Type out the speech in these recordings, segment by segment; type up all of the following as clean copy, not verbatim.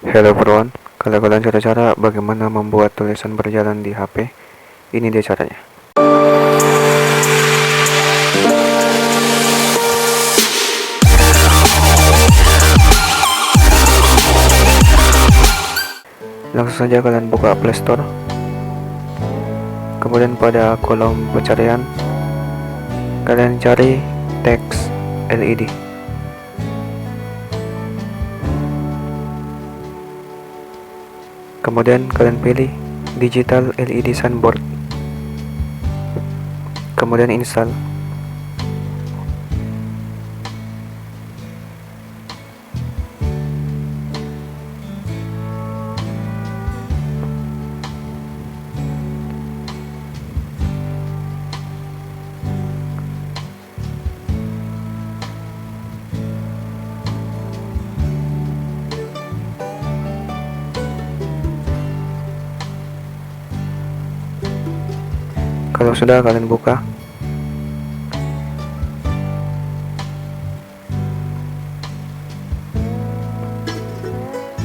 Hello everyone, kalau kalian cara-cara bagaimana membuat tulisan berjalan di HP, ini dia caranya. Langsung saja kalian buka Play Store, kemudian pada kolom pencarian, kalian cari teks LED. Kemudian kalian pilih Digital LED Signboard. Kemudian install. Kalau sudah, kalian buka.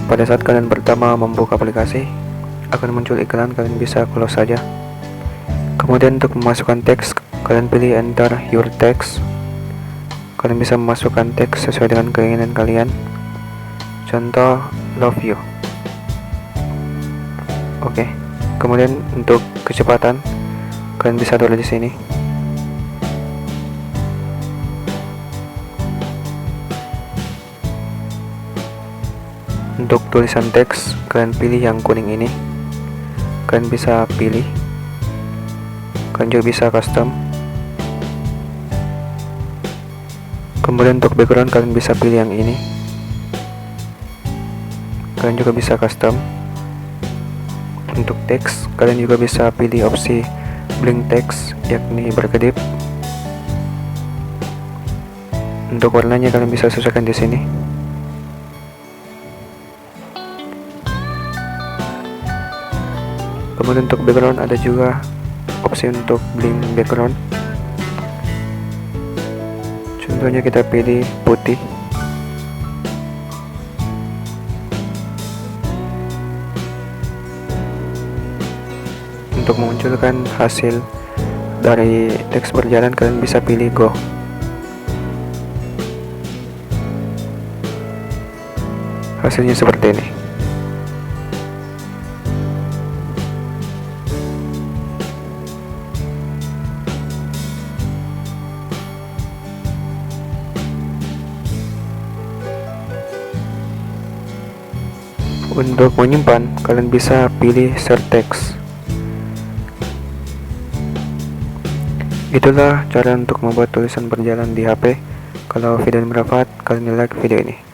Pada saat kalian pertama membuka aplikasi, akan muncul iklan, kalian bisa close saja. Kemudian untuk memasukkan teks, kalian pilih enter your text. Kalian bisa memasukkan teks sesuai dengan keinginan kalian. Contoh, love you. Oke. Kemudian untuk kecepatan, kalian bisa tulis di sini. Untuk tulisan teks, kalian pilih yang kuning ini. Kalian bisa pilih. Kalian juga bisa custom. Kemudian untuk background, kalian bisa pilih yang ini. Kalian juga bisa custom. Untuk teks, kalian juga bisa pilih opsi blink text, yakni berkedip. Untuk warnanya kalian bisa sesuaikan di sini. Kemudian untuk background ada juga opsi untuk blink background. Contohnya kita pilih putih. Untuk memunculkan hasil dari teks berjalan, kalian bisa pilih go. Hasilnya seperti ini. Untuk menyimpan, kalian bisa pilih share text. Itulah cara untuk membuat tulisan berjalan di HP. Kalau video ini bermanfaat, kalian like video ini.